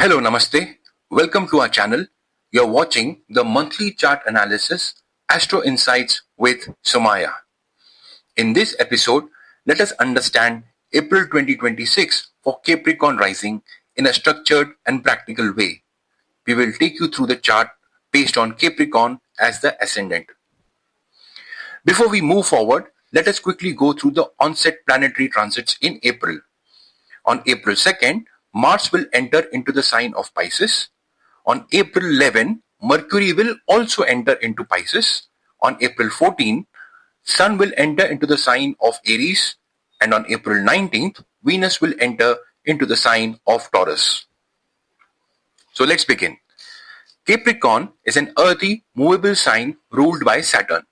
Hello, Namaste. Welcome to our channel. You're watching the monthly chart analysis Astro Insights with Somaya. In this episode, let us understand April 2026 for Capricorn rising in a structured and practical way. We will take you through the chart based on Capricorn as the ascendant. Before we move forward, let us quickly go through the onset planetary transits in April. On April 2nd, Mars will enter into the sign of Pisces. On April 11, Mercury will also enter into Pisces. On April 14, Sun will enter into the sign of Aries. And on April 19th, Venus will enter into the sign of Taurus. So let's begin. Capricorn is an earthy, movable sign ruled by Saturn.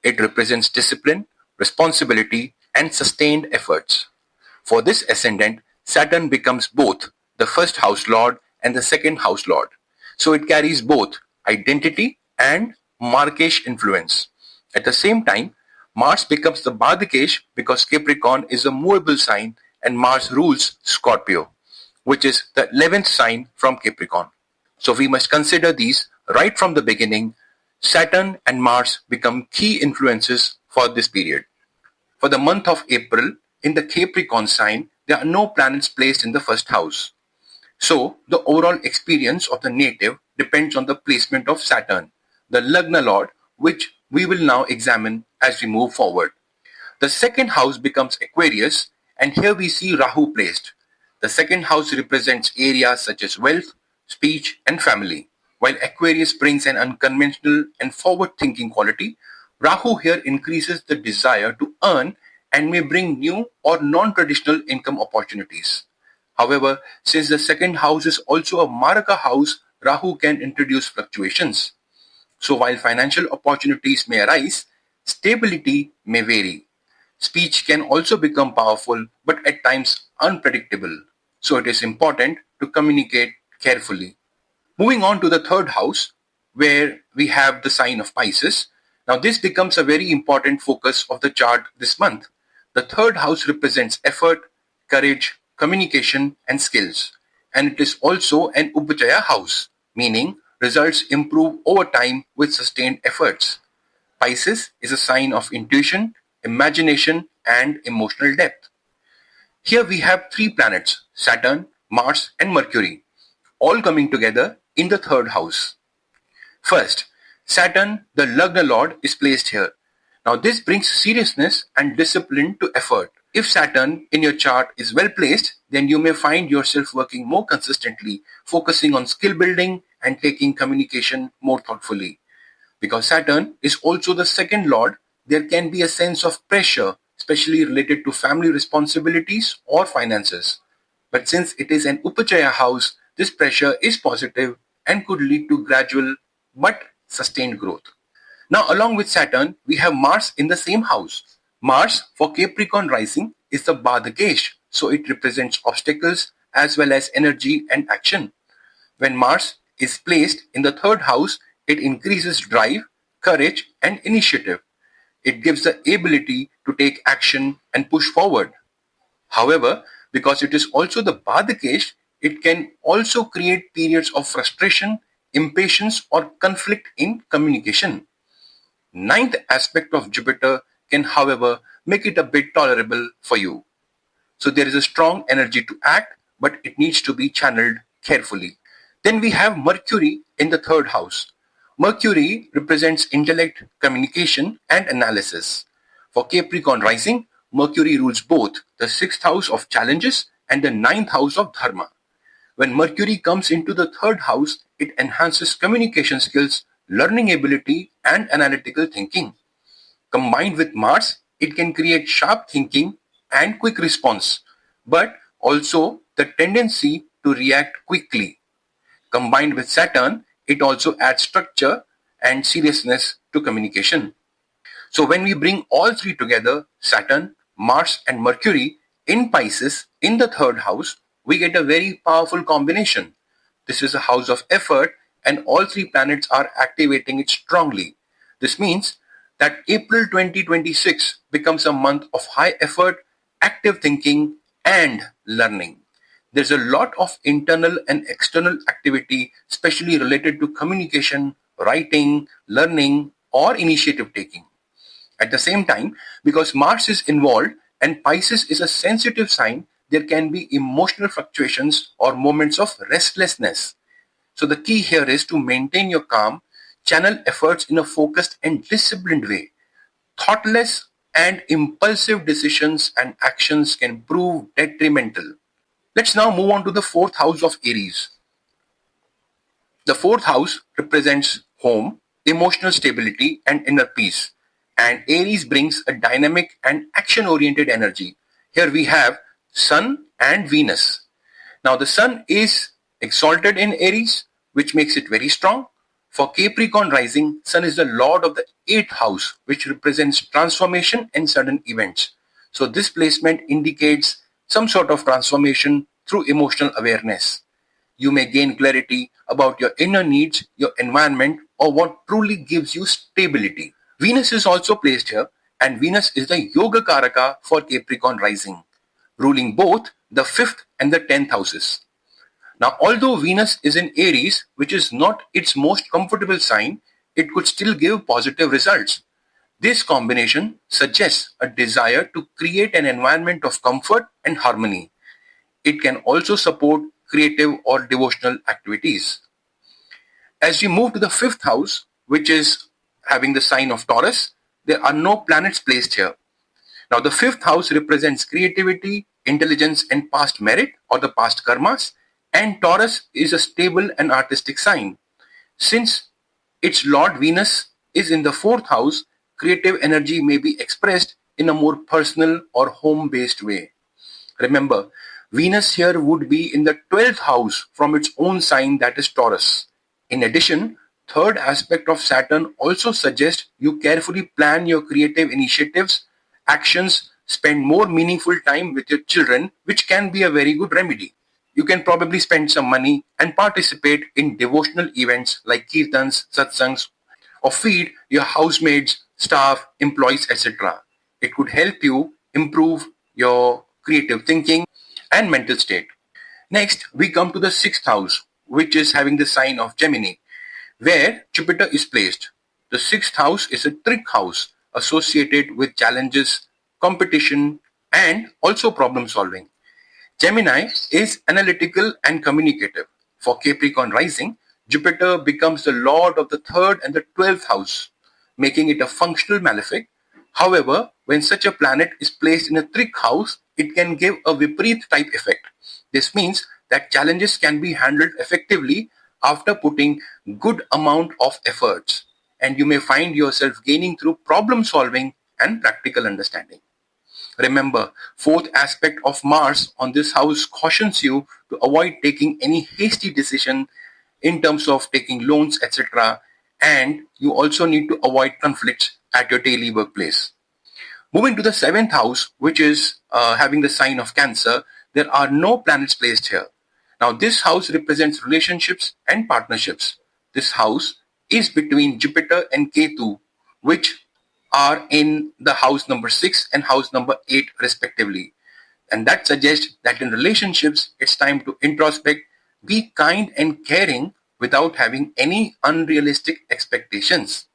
It represents discipline, responsibility, and sustained efforts. For this ascendant, Saturn becomes both the first house lord and the second house lord. So it carries both identity and Markesh influence. At the same time, Mars becomes the Bhadikesh because Capricorn is a movable sign and Mars rules Scorpio, which is the 11th sign from Capricorn. So we must consider these right from the beginning. Saturn and Mars become key influences for this period. For the month of April, in the Capricorn sign, there are no planets placed in the first house. So, the overall experience of the native depends on the placement of Saturn, the Lagna Lord, which we will now examine as we move forward. The second house becomes Aquarius, and here we see Rahu placed. The second house represents areas such as wealth, speech, and family. While Aquarius brings an unconventional and forward-thinking quality, Rahu here increases the desire to earn and may bring new or non-traditional income opportunities. However, since the second house is also a Maraka house, Rahu can introduce fluctuations. So while financial opportunities may arise, stability may vary. Speech can also become powerful but at times unpredictable. So it is important to communicate carefully. Moving on to the third house, where we have the sign of Pisces. Now this becomes a very important focus of the chart this month. The third house represents effort, courage, communication, and skills. And it is also an Upachaya house, meaning results improve over time with sustained efforts. Pisces is a sign of intuition, imagination, and emotional depth. Here we have three planets, Saturn, Mars, and Mercury, all coming together in the third house. First, Saturn, the Lagna Lord, is placed here. Now this brings seriousness and discipline to effort. If Saturn in your chart is well placed, then you may find yourself working more consistently, focusing on skill building and taking communication more thoughtfully. Because Saturn is also the second lord, there can be a sense of pressure, especially related to family responsibilities or finances. But since it is an Upachaya house, this pressure is positive and could lead to gradual but sustained growth. Now, along with Saturn, we have Mars in the same house. Mars for Capricorn rising is the Bhadikesh, so it represents obstacles as well as energy and action. When Mars is placed in the third house, it increases drive, courage, and initiative. It gives the ability to take action and push forward. However, because it is also the Bhadikesh, it can also create periods of frustration, impatience, or conflict in communication. Ninth aspect of Jupiter can, however, make it a bit tolerable for you. So there is a strong energy to act, but it needs to be channeled carefully. Then we have Mercury in the third house. Mercury represents intellect, communication, and analysis. For Capricorn rising, Mercury rules both the sixth house of challenges and the ninth house of dharma. When Mercury comes into the third house, it enhances communication skills, learning ability, and analytical thinking. Combined with Mars, it can create sharp thinking and quick response, but also the tendency to react quickly. Combined with Saturn, it also adds structure and seriousness to communication. So when we bring all three together, Saturn, Mars, and Mercury in Pisces in the third house, we get a very powerful combination. This is a house of effort, and all three planets are activating it strongly. This means that April 2026 becomes a month of high effort, active thinking, and learning. There's a lot of internal and external activity, especially related to communication, writing, learning, or initiative taking. At the same time, because Mars is involved and Pisces is a sensitive sign, there can be emotional fluctuations or moments of restlessness. So the key here is to maintain your calm, channel efforts in a focused and disciplined way. Thoughtless and impulsive decisions and actions can prove detrimental. Let's now move on to the fourth house of Aries. The fourth house represents home, emotional stability, and inner peace. And Aries brings a dynamic and action oriented energy. Here we have Sun and Venus. Now, the Sun is exalted in Aries, which makes it very strong. For Capricorn rising, Sun is the lord of the eighth house, which represents transformation and sudden events. So, this placement indicates some sort of transformation through emotional awareness. You may gain clarity about your inner needs, your environment, or what truly gives you stability. Venus is also placed here, and Venus is the Yoga Karaka for Capricorn rising, ruling both the 5th and the 10th houses. Now, although Venus is in Aries, which is not its most comfortable sign, it could still give positive results. This combination suggests a desire to create an environment of comfort and harmony. It can also support creative or devotional activities. As we move to the 5th house, which is having the sign of Taurus, there are no planets placed here. Now, the 5th house represents creativity, intelligence, and past merit or the past karmas, and Taurus is a stable and artistic sign. Since its Lord Venus is in the 4th house, creative energy may be expressed in a more personal or home-based way. Remember, Venus here would be in the 12th house from its own sign, that is Taurus. In addition, third aspect of Saturn also suggests you carefully plan your creative initiatives, actions, spend more meaningful time with your children, which can be a very good remedy. You can probably spend some money and participate in devotional events like kirtans, satsangs, or feed your housemaids, staff, employees, etc. It could help you improve your creative thinking and mental state. Next, we come to the 6th house, which is having the sign of Gemini, where Jupiter is placed. The 6th house is a trick house associated with challenges, competition, and also problem solving. Gemini is analytical and communicative. For Capricorn rising, Jupiter becomes the lord of the 3rd and the 12th house, making it a functional malefic. However, when such a planet is placed in a trick house, it can give a Vipareet type effect. This means that challenges can be handled effectively after putting good amount of efforts, and you may find yourself gaining through problem solving and practical understanding. Remember, fourth aspect of Mars on this house cautions you to avoid taking any hasty decision in terms of taking loans, etc. And you also need to avoid conflicts at your daily workplace. Moving to the 7th house, which is having the sign of Cancer, there are no planets placed here. Now, this house represents relationships and partnerships. This house is between Jupiter and Ketu, which are in the house number 6 and house number 8 respectively. And that suggests that in relationships, it's time to introspect, be kind and caring without having any unrealistic expectations.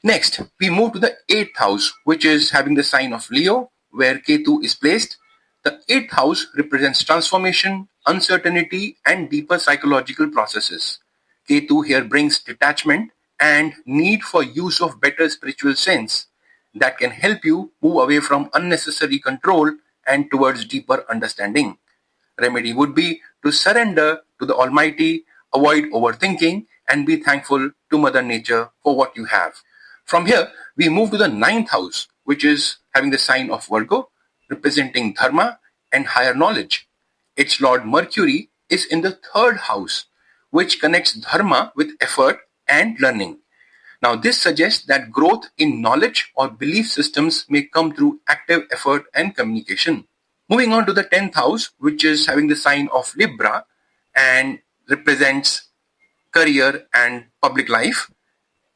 Next, we move to the 8th house, which is having the sign of Leo, where Ketu is placed. The 8th house represents transformation, uncertainty, and deeper psychological processes. Ketu here brings detachment and need for use of better spiritual sense that can help you move away from unnecessary control and towards deeper understanding. Remedy would be to surrender to the Almighty, avoid overthinking, and be thankful to Mother Nature for what you have. From here, we move to the 9th house, which is having the sign of Virgo, representing Dharma and higher knowledge. Its Lord Mercury is in the 3rd house, which connects Dharma with effort and learning. Now, this suggests that growth in knowledge or belief systems may come through active effort and communication. Moving on to the 10th house, which is having the sign of Libra and represents career and public life.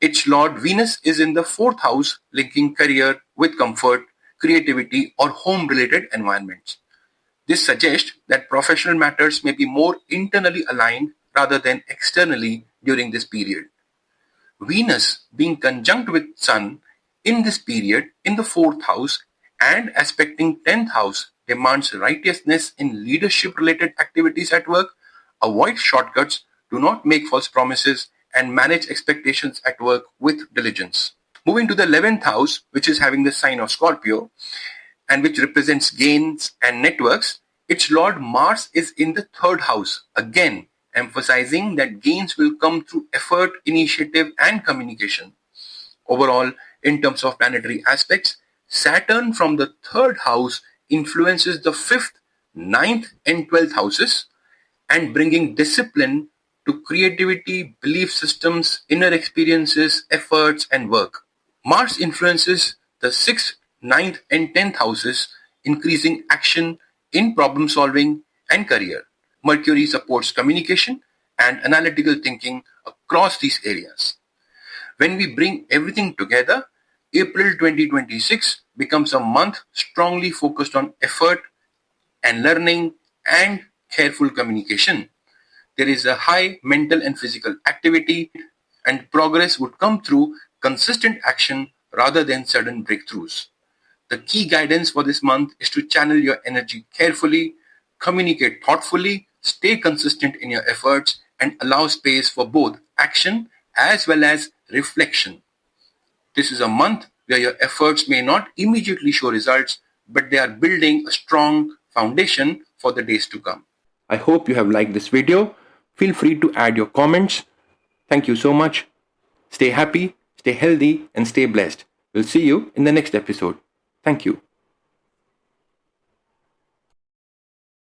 Its Lord Venus is in the 4th house, linking career with comfort, creativity, or home related environments. This suggests that professional matters may be more internally aligned rather than externally during this period. Venus being conjunct with Sun in this period in the 4th house and aspecting 10th house demands righteousness in leadership related activities at work, avoid shortcuts, do not make false promises, and manage expectations at work with diligence. Moving to the 11th house, which is having the sign of Scorpio and which represents gains and networks, its Lord Mars is in the 3rd house, again emphasizing that gains will come through effort, initiative, and communication. Overall, in terms of planetary aspects, Saturn from the 3rd house influences the 5th, 9th, and 12th houses and bringing discipline to creativity, belief systems, inner experiences, efforts, and work. Mars influences the 6th, 9th, and 10th houses, increasing action in problem solving and career. Mercury supports communication and analytical thinking across these areas. When we bring everything together, April 2026 becomes a month strongly focused on effort and learning and careful communication. There is a high mental and physical activity, and progress would come through consistent action rather than sudden breakthroughs. The key guidance for this month is to channel your energy carefully, communicate thoughtfully, stay consistent in your efforts, and allow space for both action as well as reflection. This is a month where your efforts may not immediately show results, but they are building a strong foundation for the days to come. I hope you have liked this video. Feel free to add your comments. Thank you so much. Stay happy, stay healthy, and stay blessed. We'll see you in the next episode. Thank you.